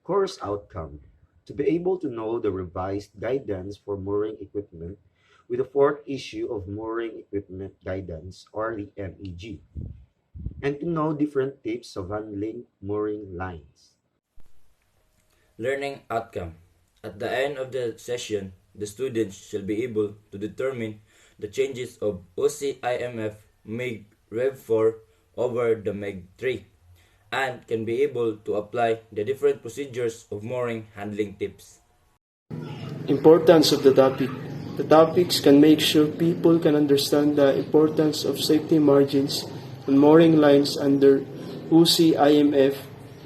Course outcome: to be able to know the revised guidance for mooring equipment with the fourth issue of Mooring Equipment Guidance or the MEG, and to know different tips of handling mooring lines. Learning outcome. At the end of the session, the students shall be able to determine the changes of OCIMF MEG Rev 4 over the MEG 3 and can be able to apply the different procedures of mooring handling tips. Importance of the topic. The topics can make sure people can understand the importance of safety margins on mooring lines under UCIMF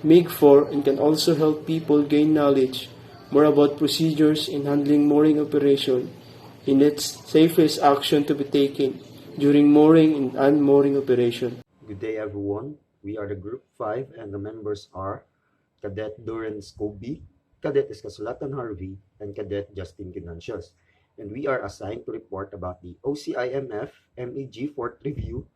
MiG-4 and can also help people gain knowledge more about procedures in handling mooring operation in its safest action to be taken during mooring and unmooring operation. Good day, everyone. We are the Group 5 and the members are Cadet Duran Scobie, Cadet Escasulatan Harvey, and Cadet Justin Ginancios. And we are assigned to report about the OCIMF MEG 4th Review,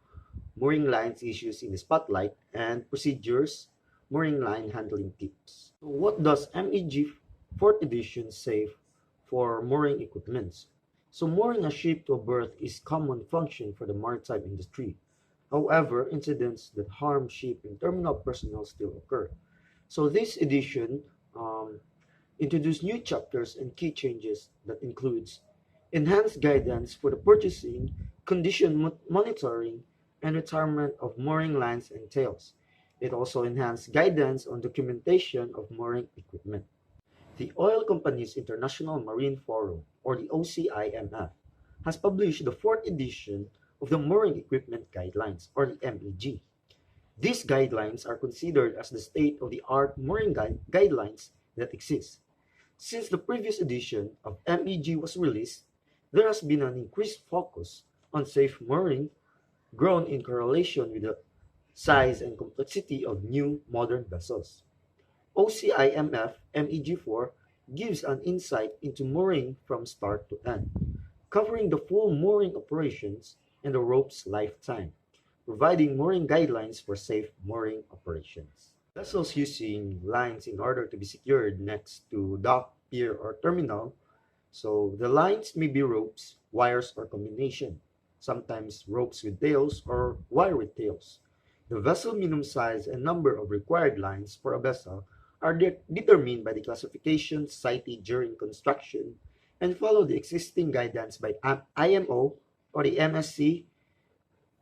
mooring lines issues in the spotlight, and procedures, mooring line handling tips. So what does MEG 4th edition say for mooring equipments? So mooring a ship to a berth is common function for the maritime industry. However, incidents that harm ship and terminal personnel still occur. So this edition introduced new chapters and key changes that includes enhanced guidance for the purchasing, condition monitoring, and retirement of mooring lines and tails. It also enhanced guidance on documentation of mooring equipment. The Oil Companies International Marine Forum, or the OCIMF, has published the fourth edition of the Mooring Equipment Guidelines, or the MEG. These guidelines are considered as the state-of-the-art mooring guidelines that exist. Since the previous edition of MEG was released, there has been an increased focus on safe mooring, grown in correlation with the size and complexity of new modern vessels. OCIMF MEG4 gives an insight into mooring from start to end, covering the full mooring operations and the rope's lifetime, providing mooring guidelines for safe mooring operations. Vessels using lines in order to be secured next to dock, pier, or terminal. So the lines may be ropes, wires, or combination, sometimes ropes with tails or wire with tails. The vessel minimum size and number of required lines for a vessel are determined by the classification cited during construction and follow the existing guidance by IMO or the MSC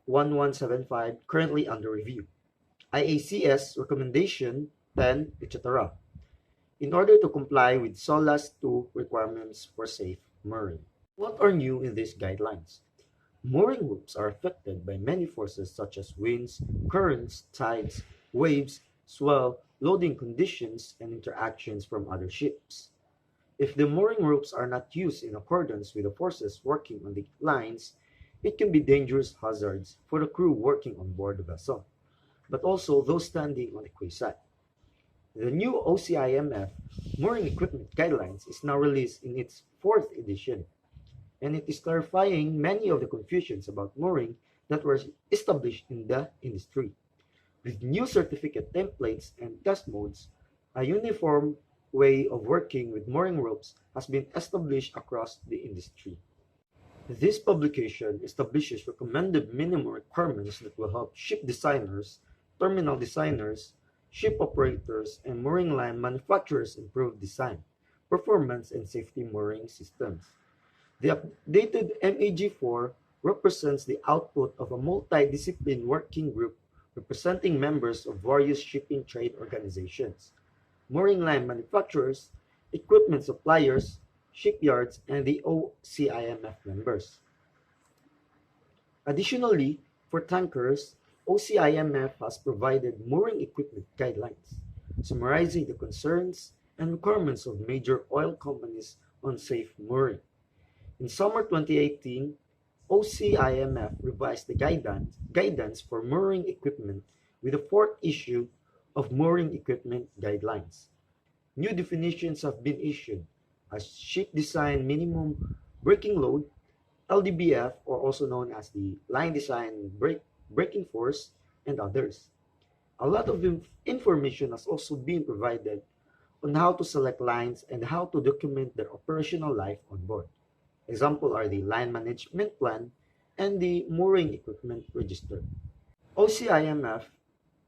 1175 currently under review, IACS recommendation 10, etc., in order to comply with SOLAS 2 requirements for safe mooring. What are new in these guidelines? Mooring ropes are affected by many forces such as winds, currents, tides, waves, swell, loading conditions, and interactions from other ships. If the mooring ropes are not used in accordance with the forces working on the lines, it can be dangerous hazards for the crew working on board the vessel, but also those standing on the quayside. The new OCIMF Mooring Equipment Guidelines is now released in its fourth edition, and it is clarifying many of the confusions about mooring that were established in the industry. With new certificate templates and test modes, a uniform way of working with mooring ropes has been established across the industry. This publication establishes recommended minimum requirements that will help ship designers, terminal designers, ship operators, and mooring line manufacturers improve design, performance, and safety mooring systems. The updated MEG4 represents the output of a multidisciplinary working group representing members of various shipping trade organizations, mooring line manufacturers, equipment suppliers, shipyards, and the OCIMF members. Additionally, for tankers, OCIMF has provided mooring equipment guidelines, summarizing the concerns and requirements of major oil companies on safe mooring. In summer 2018, OCIMF revised the guidance for mooring equipment with the fourth issue of Mooring Equipment Guidelines. New definitions have been issued as ship design minimum breaking load, LDBF, or also known as the line design breaking force, and others. A lot of information has also been provided on how to select lines and how to document their operational life on board. Example are the line management plan and the mooring equipment register. OCIMF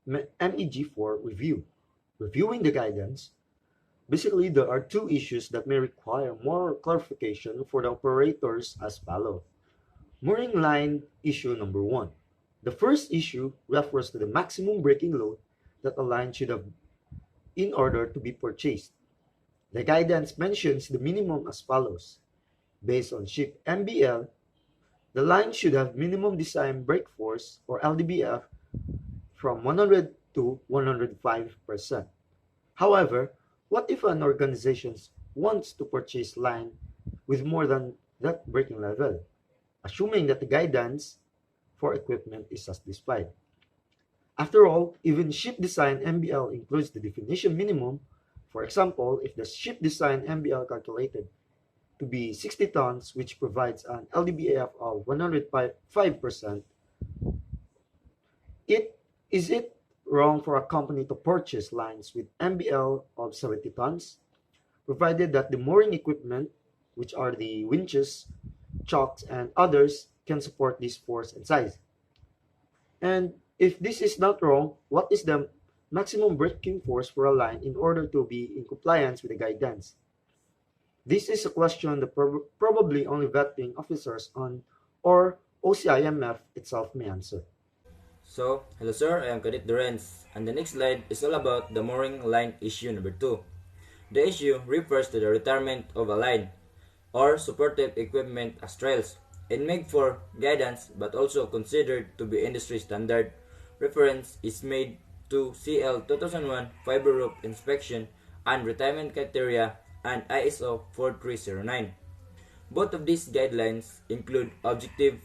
MEG4 review. Reviewing the guidance. Basically, there are two issues that may require more clarification for the operators as follow. Mooring line issue number one. The first issue refers to the maximum breaking load that a line should have in order to be purchased. The guidance mentions the minimum as follows. Based on ship MBL, the line should have minimum design brake force or LDBF from 100 to 105%. However, what if an organization wants to purchase line with more than that braking level, assuming that the guidance for equipment is as displayed? After all, even ship design MBL includes the definition minimum. For example, if the ship design MBL calculated to be 60 tons, which provides an LDBAF of 105%, is it wrong for a company to purchase lines with MBL of 70 tons, provided that the mooring equipment, which are the winches, chocks, and others, can support this force and size? And if this is not wrong, what is the maximum braking force for a line in order to be in compliance with the guidance? This is a question that probably only vetting officers on or OCIMF itself may answer. So, hello sir, I am Cadet Durance, and the next slide is all about the mooring line issue number 2. The issue refers to the retirement of a line or supportive equipment as trails. In made for guidance but also considered to be industry standard, reference is made to CL 2001 fiber rope inspection and retirement criteria and ISO 4309. Both of these guidelines include objective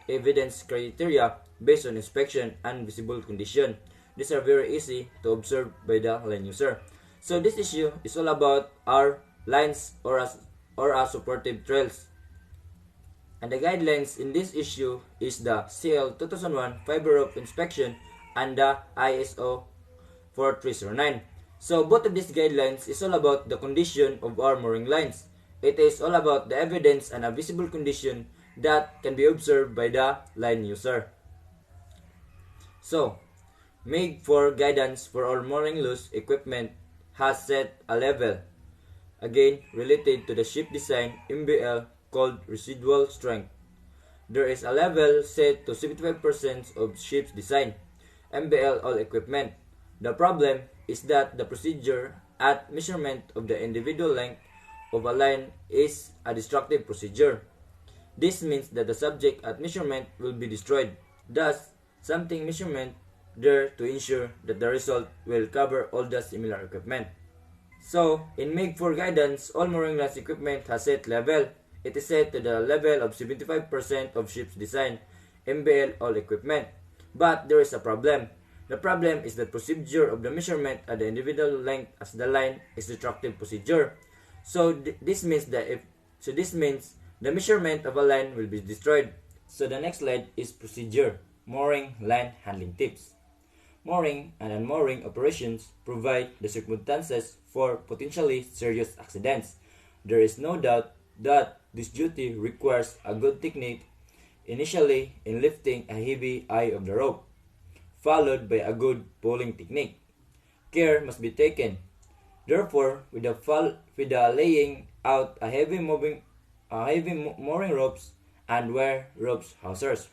evidence criteria based on inspection and visible condition. These are very easy to observe by the line user. So this issue is all about our lines or our supportive trails. And the guidelines in this issue is the CL 2001 fiber rope inspection and the ISO 4309. So both of these guidelines is all about the condition of our mooring lines. It is all about the evidence and a visible condition that can be observed by the line user. So, made for guidance for our mooring loose equipment has set a level, again related to the ship design MBL called residual strength. There is a level set to 75% of ship's design, MBL all equipment. The problem is that the procedure at measurement of the individual length of a line is a destructive procedure. This means that the subject at measurement will be destroyed. Thus, something measurement there to ensure that the result will cover all the similar equipment. So, in make for guidance, all mooring lines equipment has set level. It is set to the level of 75% of ship's design, MBL all equipment. But there is a problem. The problem is the procedure of the measurement at the individual length as the line is destructive procedure. So this means the measurement of a line will be destroyed. So the next slide is procedure, mooring line handling tips. Mooring and unmooring operations provide the circumstances for potentially serious accidents. There is no doubt that this duty requires a good technique, initially in lifting a heavy eye of the rope, followed by a good pulling technique. Care must be taken, therefore, with the laying out a heavy mooring ropes and wear ropes hawsers.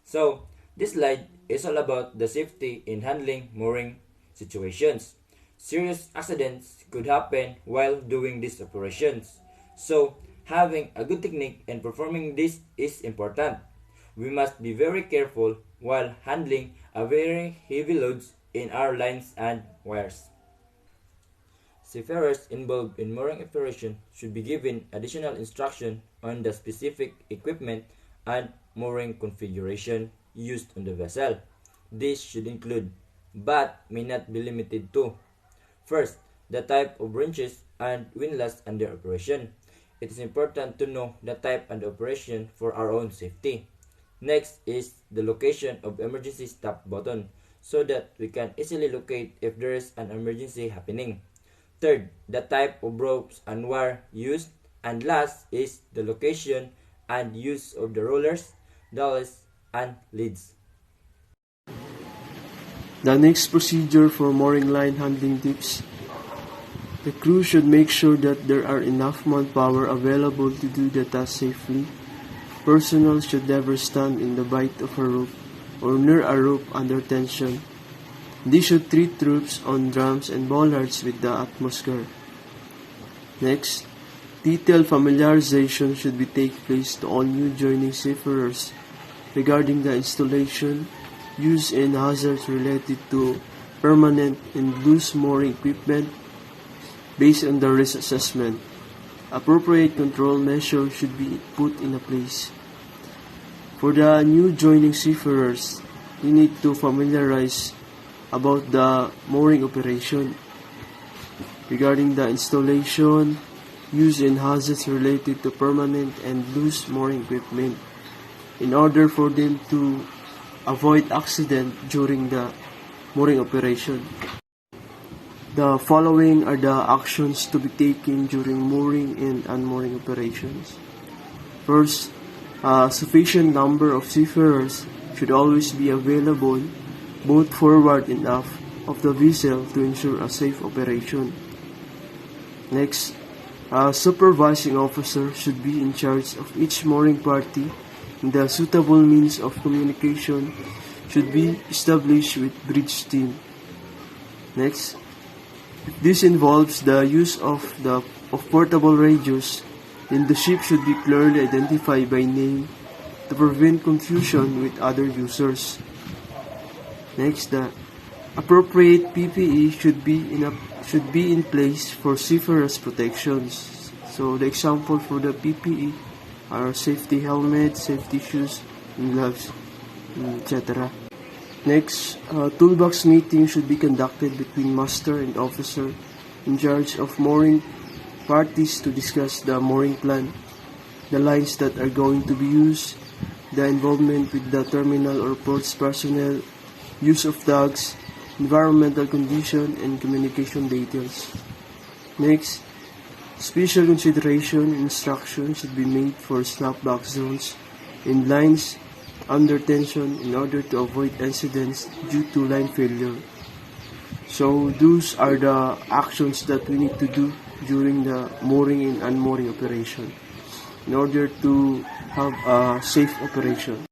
So, this slide is all about the safety in handling mooring situations. Serious accidents could happen while doing these operations. So, having a good technique and performing this is important. We must be very careful while handling a very heavy loads in our lines and wires. Seafarers involved in mooring operation should be given additional instruction on the specific equipment and mooring configuration used on the vessel. This should include, but may not be limited to: first, the type of wrenches and windlass under operation. It is important to know the type and operation for our own safety. Next is the location of emergency stop button so that we can easily locate if there is an emergency happening. third, the type of ropes and wire used, and last is the location and use of the rollers, dowels, and leads. The next procedure for mooring line handling tips. The crew should make sure that there are enough manpower available to do the task safely. Personnel should never stand in the bight of a rope or near a rope under tension. They should treat ropes on drums and bollards with the utmost care. Next, detailed familiarization should be take place to all new joining seafarers regarding the installation, use, and hazards related to permanent and loose mooring equipment based on the risk assessment. Appropriate control measures should be put in place. For the new joining seafarers, you need to familiarize about the mooring operation regarding the installation, use, and hazards related to permanent and loose mooring equipment in order for them to avoid accident during the mooring operation. The following are the actions to be taken during mooring and unmooring operations. First, a sufficient number of seafarers should always be available both forward and aft of the vessel to ensure a safe operation. Next, a supervising officer should be in charge of each mooring party, and the suitable means of communication should be established with bridge team. Next, if this involves the use of portable radios, then the ship should be clearly identified by name to prevent confusion with other users. Next, the appropriate PPE should be in place for seafarers' protections. So the example for the PPE are safety helmet, safety shoes, and gloves, etc. Next, a toolbox meeting should be conducted between master and officer in charge of mooring parties to discuss the mooring plan, the lines that are going to be used, the involvement with the terminal or ports personnel, use of dogs, environmental condition, and communication details. Next, special consideration and instruction should be made for snapback zones and lines under tension in order to avoid incidents due to line failure. So those are the actions that we need to do during the mooring and unmooring operation in order to have a safe operation.